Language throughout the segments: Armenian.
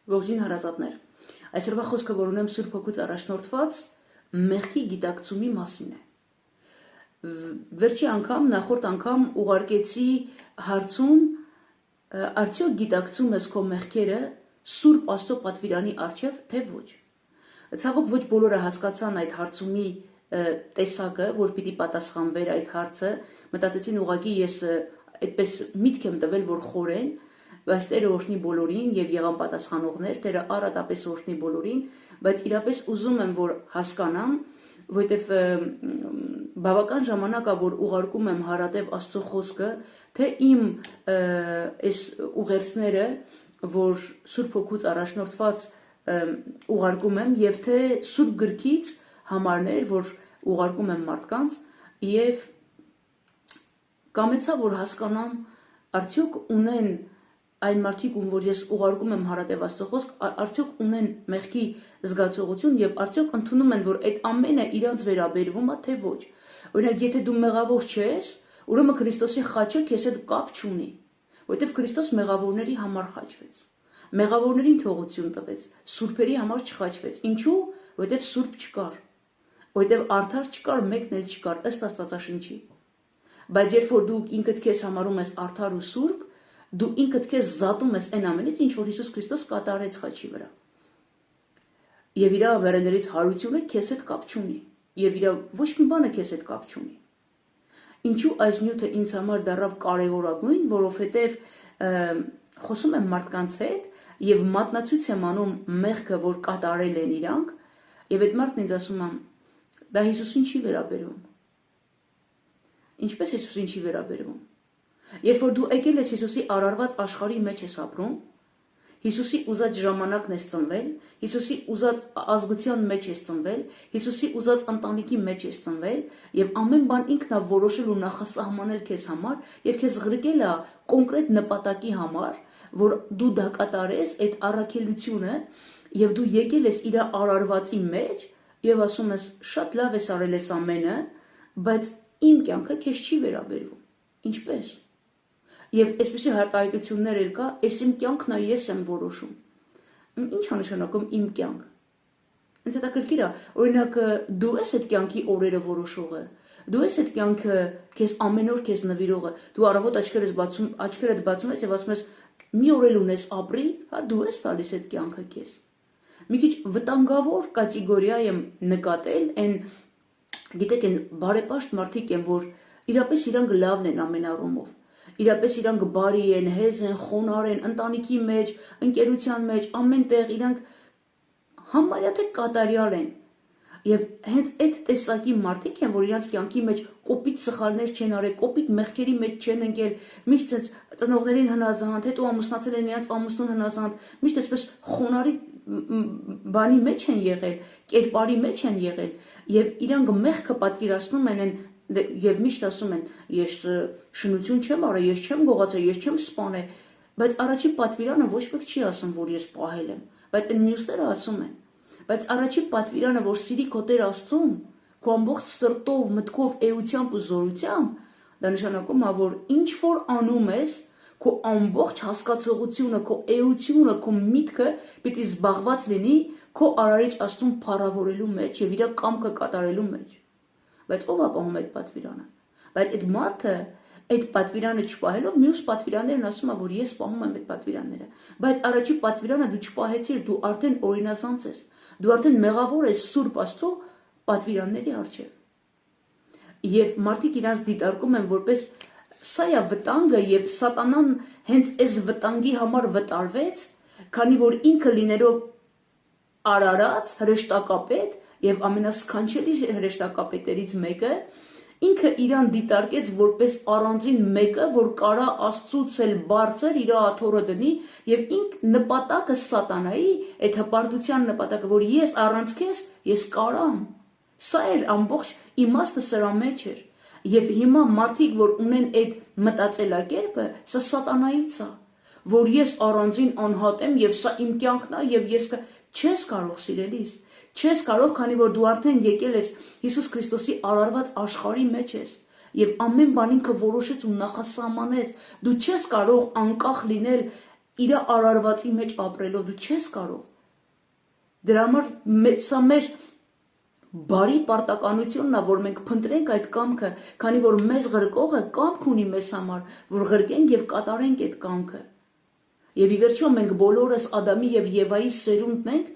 Ողջույն հարազատներ, այսօրվա խոսքը, որ ունեմ Սուրբ Հոգուց առաջնորդված, մեղքի գիտակցումի մասին է։ Վերջի անգամ, նախորդ անգամ ուղարկեցի հարցում, արդյոք գիտակցում ես քո մեղքերը Սուրբ Աստծո պատվիրանի առջև, թե ոչ։ Ցավոք ոչ բոլորը հասկացան այդ հարցումի տեսակը, որ պիտի պատասխանվեր այդ հարցը, մտածեցին ուղղակի ես այդպես միտք եմ տվել, որ խորեն, բայց Տերը օրհնի բոլորին եւ եղան պատասխանողներ, Տերը առատապես օրհնի բոլորին, բայց իրապես ուզում եմ, որ հասկանամ, որովհետեւ բավական ժամանակ է, որ ուղարկում եմ հարատև Աստծո խոսքը, թե իմ այս ուղերձները, որ Սուրբ Հոգուց առաջնորդված ուղարկում եմ, եւ թե Սուրբ գրքից համարներ, որ ուղարկում եմ մարդկանց, եւ կամեցա, որ հասկանամ, արդյոք ունեն այն մարդիկ, ում որ ես ուղարկում եմ հարատև Աստծո խոսք, արդյոք ունեն մեղքի զգացողություն եւ արդյոք ընդունում են, որ այդ ամենը իրանց վերաբերվում է, թե ոչ։ Օրինակ, եթե դու մեղավոր չես, ուրեմն Քրիստոսի խաչը քեզ հետ կապ չունի, որովհետեւ Քրիստոս մեղավորների համար խաչվեց։ Մեղավորներին թողություն տվեց, սուրբերի համար չխաչվեց։ Ինչու՞, որովհետեւ սուրբ չկար, որովհետեւ արդար չկար, մեկն էլ չկար, ըստ Աստվածաշնչի։ Բայց երբ որ դու ինքդ քեզ համարում ես արդար ու սուրբ, դու ինքդ քեզ զատում ես այն ամենից, ինչ որ Հիսուս Քրիստոս կատարեց խաչի վրա։ Եվ իր մեռելներից հարությունը քեզ հետ կապ չունի, եւ իր ոչ մի բանը քեզ հետ կապ չունի։ Ինչու այս նյութը ինձ համար դառավ կարևորագույն, որովհետեւ խոսում եմ մարդկանց հետ եւ մատնացույց եմ անում մեղքը, որ կատարել են իրանք, եւ այդ մարդն ինձ ասում է, դա Հիսուսին չի վերաբերվում։ Ինչպես Հիսուսին չի վերաբերվում։ Երբ որ դու եկել ես Հիսուսի արարված աշխարհի մեջ ես ապրում, Հիսուսի ուզած ժամանակն ես ծնվել, Հիսուսի ուզած ազգության մեջ ես ծնվել, Հիսուսի ուզած ընտանիքի մեջ ես ծնվել, եւ ամեն բան ինքն է որոշել ու նախասահմանել քեզ համար, եւ քեզ ղրկել է կոնկրետ նպատակի համար, որ դու դա կատարես այդ առաքելությունը, եւ դու եկել ես իր արարվածի մեջ եւ ասում ես շատ լավ ես արել ես ամենը, բայց իմ կյանքը քեզ չի վերաբերվում։ Ինչպես։ Եվ այսպիսի հարտահայտություններ էլ կա, այս իմ կյանքն է, ես եմ որոշում։ Ինչ է նշանակում իմ կյանք։ Ինձ հետաքրքիր է, օրինակ դու ես այդ կյանքի օրերը որոշողը, դու ես այդ կյանքը քեզ ամեն օր քեզ նվիրողը, դու առավոտ աչքերդ բացում ես եւ ասում ես մի օր էլ ունես ապրի, հա դու ես տալիս այդ կյանքը քեզ։ Մի քիչ վտանգավոր կատեգորիա եմ նկատել, այն գիտեք, այն բարեպաշտ մարդիկ են, որ իրապես իրանք լավն են ամեն առումով։ Իրապես իրանք բարի են, հեզ են, խոնար են, ընտանիքի մեջ, ընկերության մեջ, ամեն տեղ իրանք համարյա թե կատարյալ են։ Եվ հենց այդ տեսակի մարդիկ են, որ իրանց կյանքի մեջ կոպիտ սխալներ չեն արել, կոպիտ մեղքերի մեջ չեն ընկել, միշտ sense ծնողներին հնազանդ, հետո ամուսնացել են իրանց ամուսնուն հնազանդ, միշտ այսպես խոնարհի բանի մեջ են եղել, կերպարի մեջ են եղել, եւ իրանք մեղքը պատկերացնում են եւ միշտ ասում են, ես շնություն չեմ արել, ես չեմ գողացել, ես չեմ սպանել, բայց առաջի պատվիրանը ոչ ոք չի ասում, որ ես պահել եմ, բայց այն մյուսները ասում են։ Բայց առաջի պատվիրանը, որ սիրի քո Տեր Աստծուն, քո ամբողջ սրտով, մտքով, էությամբ ու զորությամբ, դա նշանակում է, որ ինչ որ անում ես, քո ամբողջ հասկացողությունը, քո էությունը, քո միտքը պիտի զբաղված լինի քո արարիչ Աստծուն փառավորելու մեջ եւ իր կամքը կատարելու մեջ։ Բայց ով է պահում այդ պատվիրանը։ Բայց այդ մարդը այդ պատվիրանը չպահելով մյուս պատվիրաններն ասում է, որ ես պահում եմ այդ պատվիրանները, բայց առաջի պատվիրանը դու չպահեցիր, դու արդեն օրինազանց ես, դու արդեն մեղավոր ես Սուրբ Աստծո պատվիրանների առջև։ Եվ մարդիկ իրանց դիտարկում են որպես սա է վտանգը եւ սատանան հենց այս վտանգի համար վտարվեց, քանի որ ինքը լինելով արարած հրեշտակապետ եւ ամենասքանչելի հրեշտակապետերից մեկը, ինքը իրան դիտարկեց որպես առանձին մեկը, որ կարա Աստծուց էլ բարձր իր աթոռը դնի եւ ինք նպատակը սատանայի, այդ հպարտության նպատակը, որ ես առանց քեզ ես կարամ։ Սա էր ամբողջ իմաստը սրա մեջ էր։ Եվ հիմա մարդիկ, որ ունեն այդ մտածելակերպը, սա սատանայից է, որ ես առանձին անհատ եմ եւ սա իմ կյանքն է եւ ես չես կարող սիրելիս, չես կարող, քանի որ դու արդեն եկել ես Հիսուս Քրիստոսի արարված աշխարհի մեջ ես եւ ամեն բան ինքը որոշեց ու նախասահմանեց, դու չես կարող անկախ լինել իր արարվածի մեջ ապրելով դու չես կարող։ Դրա համար սա մեր բարի պարտականությունն է, որ մենք փնտրենք այդ կամքը, քանի որ մեզ ղրկողը կամք ունի մեզ համար, որ ղրկենք եւ կատարենք այդ կամքը։ Եվ ի վերջո մենք բոլորս Ադամի եւ Եվայի սերունդն ենք,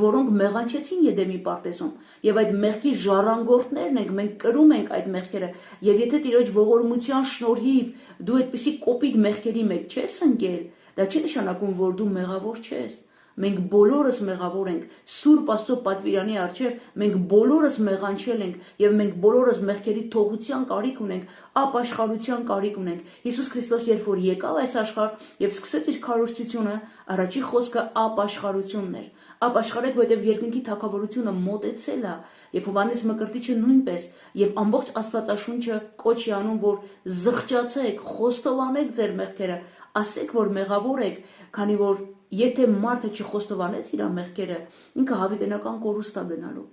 որոնք մեղանչեցին Եդեմի պարտեզում, եւ այդ մեղքի ժառանգորդներն ենք, մենք կրում ենք այդ մեղքերը, եւ եթե Տիրոջ ողորմության շնորհիվ դու այդպիսի կոպիտ մեղքերի մեջ չես ընկել, դա չի նշանակում, որ դու մեղավոր չես։ Մենք բոլորս մեղավոր ենք, Սուրբ Աստծո պատվիրանի առջև մենք բոլորս մեղանչել ենք եւ մենք բոլորս մեղքերի թողության կարիք ունենք, ապաշխարության կարիք ունենք։ Հիսուս Քրիստոս երբ որ եկավ այս աշխարհ եւ սկսեց իր քարոզչությունը, առաջի խոսքը ապաշխարությունն էր։ Ապաշխարեք, որովհետեւ երկնքի թագավորությունը մոտեցել է, եւ Հովհաննես Մկրտիչը նույնպես, եւ ամբողջ Աստվածաշունչը կոչ է անում, որ զղջացեք, խոստովանեք ձեր մեղքերը, ասեք, որ մեղավոր եք, քանի որ եթե մարդը չխոստովանեց իր մեղքերը, ինքը հավիտենական կորուստ է գնալու։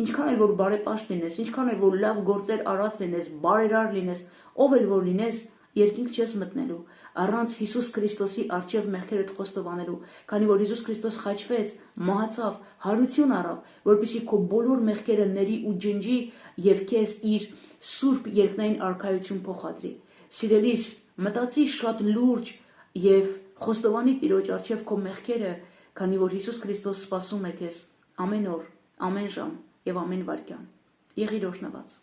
Ինչքան էլ որ բարեպաշտ լինես, ինչքան էլ որ լավ գործեր արած լինես, բարերար լինես, ով էլ որ լինես, երկինք չես մտնելու առանց Հիսուս Քրիստոսի առջև մեղքերդ խոստովանելու, քանի որ Հիսուս Քրիստոս խաչվեց, մահացավ, հարություն առավ, որպեսզի քո բոլոր մեղքերը ների ու ջնջի եւ քեզ իր սուրբ երկնային արքայություն փոխադրի։ Սիրելիս, մտածի շատ լուրջ եւ խոստովանի Տիրոջ առջև քո մեղքերը, քանի որ Հիսուս Քրիստոս սպասում է քեզ ամեն օր, ամեն ժամ եւ ամեն վայրկյան։ Եղիր օրհնված։